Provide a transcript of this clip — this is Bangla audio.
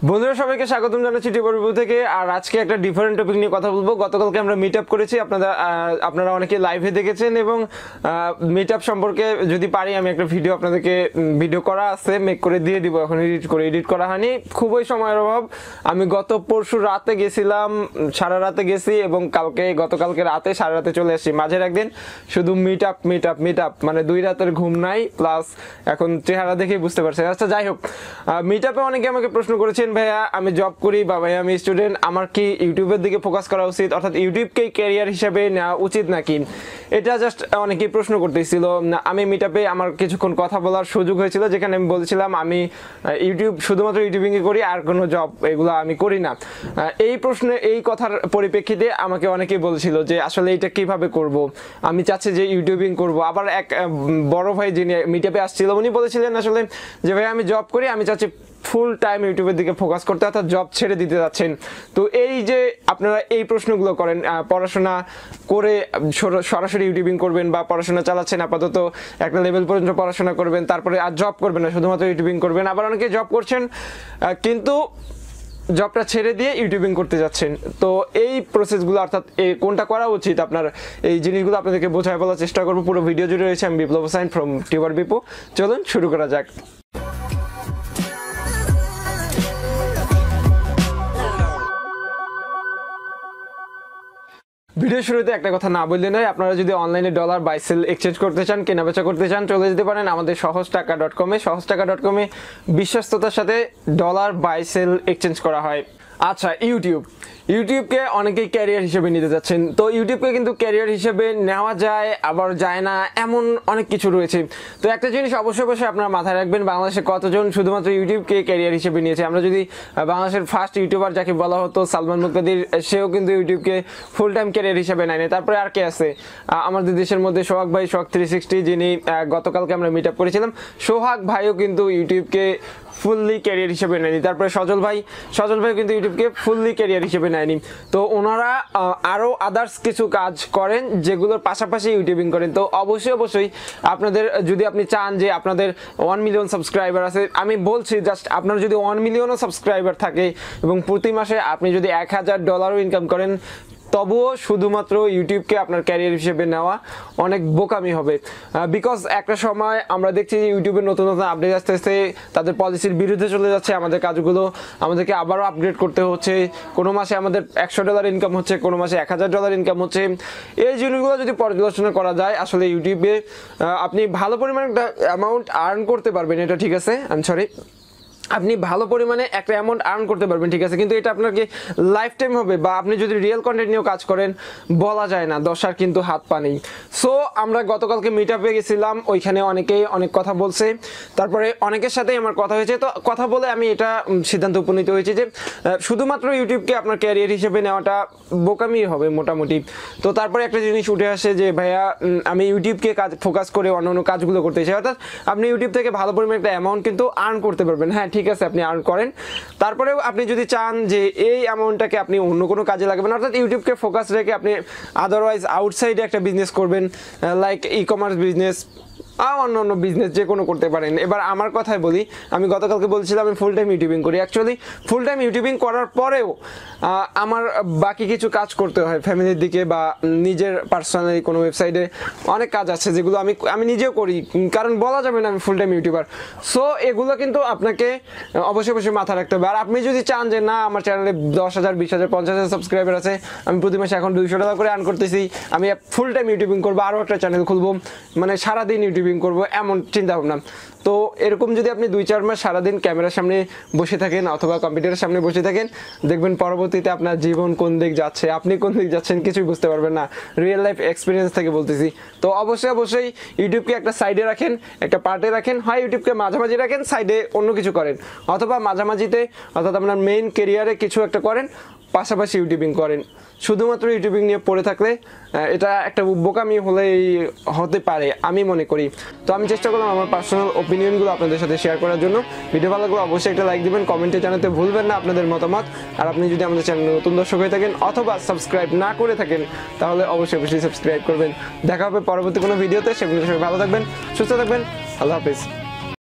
বন্ধুরা সবাইকে স্বাগতম জানাচ্ছি টিউবার রিভিউ থেকে। আর আজকে একটা ডিফারেন্ট টপিক নিয়ে কথা বলবো। গতকালকে আমরা মিট আপ করেছি, আপনারা অনেকে লাইভে দেখেছেন এবং মিট আপ সম্পর্কে যদি পারি আমি একটা ভিডিও করা আছে, মেক করে দিয়ে দিব। এখন এডিট করা হয়নি, খুবই সময়ের অভাব। আমি গত পরশু রাতে গেছিলাম, সারা রাতে গেছি এবং গতকালকে রাতে সারা রাতে চলে আসছি। মাঝের একদিন শুধু মিট আপ মানে 2 রাতের ঘুম নাই, প্লাস এখন চেহারা দেখেই বুঝতে পারছেন। আচ্ছা যাই হোক, মিট আপে অনেকে আমাকে প্রশ্ন করেছেন, ভাইয়া আমি জব করি বা ভাইয়া আমি স্টুডেন্ট, আমার কি ইউটিউবের দিকে ফোকাস করা উচিত, অর্থাৎ ইউটিউবকেই ক্যারিয়ার হিসেবে নেওয়া উচিত নাকি? এটা জাস্ট অনেকেই প্রশ্ন করতেছিল। আমি মিট আপে আমার কিছুক্ষণ কথা বলার সুযোগ হয়েছিল, যেখানে আমি বলেছিলাম আমি শুধুমাত্র ইউটিউবিংই করি, আর কোনো জব এগুলো আমি করি না। এই কথার পরিপ্রেক্ষিতে আমাকে অনেকেই বলছিল যে আসলে এটা কিভাবে করব, আমি চাচ্ছি যে ইউটিউবিং করব। আবার এক বড় ভাই যিনি মিট আপে আসছিল উনি বলেছিলেন আসলে যে ভাই আমি জব করি, আমি চাচ্ছি ফুল টাইম ইউটিউবের দিকে ফোকাস করতে, অর্থাৎ জব ছেড়ে দিতে যাচ্ছেন। তো এই যে আপনারা এই প্রশ্নগুলো করেন, পড়াশোনা করে সরাসরি ইউটিউবিং করবেন বা পড়াশোনা চালাচ্ছেন, আপাতত একটা লেভেল পর্যন্ত পড়াশোনা করবেন, তারপরে আর জব করবেন না, শুধুমাত্র ইউটিউবিং করবেন। আবার অনেকে জব করছেন কিন্তু জবটা ছেড়ে দিয়ে ইউটিউবিং করতে যাচ্ছেন। তো এই প্রসেসগুলো অর্থাৎ কোনটা করা উচিত, আপনার এই জিনিসগুলো আপনাদেরকে বোঝায় বলার চেষ্টা করবো। পুরো ভিডিও জুড়ে রয়েছে। আমি বিপ্লব হোসেন ফ্রম টিউবার বিপু। চলুন শুরু করা যাক। ভিডিও শুরুতে একটা কথা না বললে নয়, আপনারা যদি অনলাইনে ডলার বাই সেল এক্সচেঞ্জ করতে চান, কেনাবেচা করতে চান, চলে যেতে পারেন আমাদের সহজটাকা.com-এ। সহজটাকা.com-এ বিশ্বস্ততার সাথে ডলার বাই সেল এক্সচেঞ্জ করা হয়। আচ্ছা, ইউটিউবকে অনেকেই ক্যারিয়ার হিসেবে নিতে যাচ্ছেন। তো ইউটিউবকে কিন্তু ক্যারিয়ার হিসেবে নেওয়া যায়, আবার যায় না, এমন অনেক কিছু রয়েছে। তো একটা জিনিস অবশ্যই আপনারা মাথায় রাখবেন, বাংলাদেশে কতজন শুধুমাত্র ইউটিউবকে ক্যারিয়ার হিসেবে নিয়েছে। আমরা যদি বাংলাদেশের ফার্স্ট ইউটিউবার যাকে বলা হতো সালমান মুক্তাদির, সেও কিন্তু ইউটিউবকে ফুল টাইম ক্যারিয়ার হিসেবে নেয়নি। তারপরে আর কে আছে আমাদের দেশের মধ্যে? সোহাগ ভাই, সোহাগ 360, যিনি গতকালকে আমরা মিট আপ করেছিলাম। সোহাগ ভাইও কিন্তু ইউটিউবকে ফুললি ক্যারিয়ার হিসেবে নেয়নি। তারপরে সজল ভাই কিন্তু ইউটিউবকে ফুললি ক্যারিয়ার হিসেবে নেয়নি। তো ওনারা আরও আদার্স কিছু কাজ করেন যেগুলোর পাশাপাশি ইউটিউবিং করেন। তো অবশ্যই আপনাদের যদি আপনি চান যে আপনাদের 1 মিলিয়ন সাবস্ক্রাইবার আছে, আমি বলছি জাস্ট আপনার যদি 1 মিলিয়নও সাবস্ক্রাইবার থাকে এবং প্রতি মাসে আপনি যদি $1000 ইনকাম করেন, তবুও শুধুমাত্র ইউটিউবকে আপনার ক্যারিয়ার হিসেবে নেওয়া অনেক বোকামি হবে। বিকজ একটা সময় আমরা দেখছি যে ইউটিউবের নতুন আপডেট আসতে তাদের পলিসির বিরুদ্ধে চলে যাচ্ছে। আমাদের কাজগুলো আমাদেরকে আবারও আপগ্রেড করতে হচ্ছে। কোনো মাসে আমাদের $100 ইনকাম হচ্ছে, কোনো মাসে $1000 ইনকাম হচ্ছে। এই জিনিসগুলো যদি পর্যালোচনা করা যায়, আসলে ইউটিউবে আপনি ভালো পরিমাণে একটা অ্যামাউন্ট আর্ন করতে পারবেন, এটা ঠিক আছে, আপনি ভালো পরিমাণে একটা অ্যামাউন্ট আর্ন করতে পারবেন, ঠিক আছে, কিন্তু এটা আপনাকে লাইফ টাইম হবে বা আপনি যদি রিয়েল কন্টেন্ট নিয়েও কাজ করেন, বলা যায় না, দশার কিন্তু হাত পা নেই। সো আমরা গতকালকে মিট আপে গেছিলাম, ওইখানে অনেকেই অনেক কথা বলছে, তারপরে অনেকের সাথেই আমার কথা হয়েছে। তো কথা বলে আমি এটা সিদ্ধান্ত উপনীত হয়েছি যে শুধুমাত্র ইউটিউবকে আপনার ক্যারিয়ার হিসেবে নেওয়াটা বোকামি হবে মোটামুটি। তো তারপরে একটা জিনিস উঠে আসে যে ভাইয়া আমি ইউটিউবকে ফোকাস করে অন্য কাজগুলো করতে চাই, অর্থাৎ আপনি ইউটিউব থেকে ভালো পরিমাণে একটা অ্যামাউন্ট কিন্তু আর্ন করতে পারবেন। হ্যাঁ ঠিক আছে, আপনি আর্ন করেন, তারপরেও আপনি যদি চান যে এই অ্যামাউন্টটাকে আপনি অন্য কোনো কাজে লাগাবেন, অর্থাৎ ইউটিউবকে ফোকাস রেখে আপনি আদারওয়াইজ আউটসাইডে একটা বিজনেস করবেন, লাইক ই-কমার্স বিজনেস, অন্য বিজনেস যে কোনো করতে পারেন। এবার আমার কথাই বলি, আমি গতকালকে বলছিলাম আমি ফুল টাইম ইউটিউবিং করি। অ্যাকচুয়ালি ফুল টাইম ইউটিউবিং করার পরেও আমার বাকি কিছু কাজ করতে হয় ফ্যামিলির দিকে বা নিজের পার্সোনালি কোনো ওয়েবসাইটে অনেক কাজ আছে যেগুলো আমি নিজেও করি, কারণ বলা যাবে না আমি ফুল টাইম ইউটিউবার। সো এগুলো কিন্তু আপনাকে অবশ্যই মাথায় রাখতে হবে। আর আপনি যদি চান যে না আমার চ্যানেলে 10,000, 20,000, 50,000 সাবস্ক্রাইবার আছে, আমি প্রতি মাসে এখন $200 করে আর্ন করতেছি, আমি ফুল টাইম ইউটিউবিং করবো, আরও একটা চ্যানেল খুলবো, মানে সারাদিন ইউটিউবিং করবো, এমন চিন্তা ভাবনা। তো এরকম যদি আপনি 2-4 মাস সারাদিন ক্যামেরার সামনে বসে থাকেন অথবা কম্পিউটারের সামনে বসে থাকেন, দেখবেন পরবর্তীতে আপনার জীবন কোন দিক যাচ্ছে, আপনি কোন দিক যাচ্ছেন কিছুই বুঝতে পারবেন না। রিয়েল লাইফ এক্সপিরিয়েন্স থেকে বলতেছি। তো অবশ্যই ইউটিউবকে একটা সাইডে রাখেন, একটা পার্টে রাখেন, হয় ইউটিউবকে মাঝামাঝি রাখেন, সাইডে অন্য কিছু করেন, অথবা মাঝামাঝিতে অর্থাৎ আপনার মেইন কেরিয়ারে কিছু একটা করেন, পাশাপাশি ইউটিউবিং করেন। শুধুমাত্র ইউটিউবিং নিয়ে পড়ে থাকলে এটা একটা বোকামি হতে পারে আমি মনে করি। তো আমি চেষ্টা করলাম আমার পার্সোনাল ওপিনিয়নগুলো আপনাদের সাথে শেয়ার করার জন্য। ভিডিও ভালো লাগলে অবশ্যই একটা লাইক দিবেন, কমেন্টে জানাতে ভুলবেন না আপনাদের মতামত। আর আপনি যদি আমাদের চ্যানেলে নতুন দর্শক হয়ে থাকেন অথবা সাবস্ক্রাইব না করে থাকেন, তাহলে অবশ্যই সাবস্ক্রাইব করবেন। দেখা হবে পরবর্তী কোনো ভিডিওতে। সেগুলো সবাই ভালো থাকবেন, সুস্থ থাকবেন, আল্লাহ হাফেজ।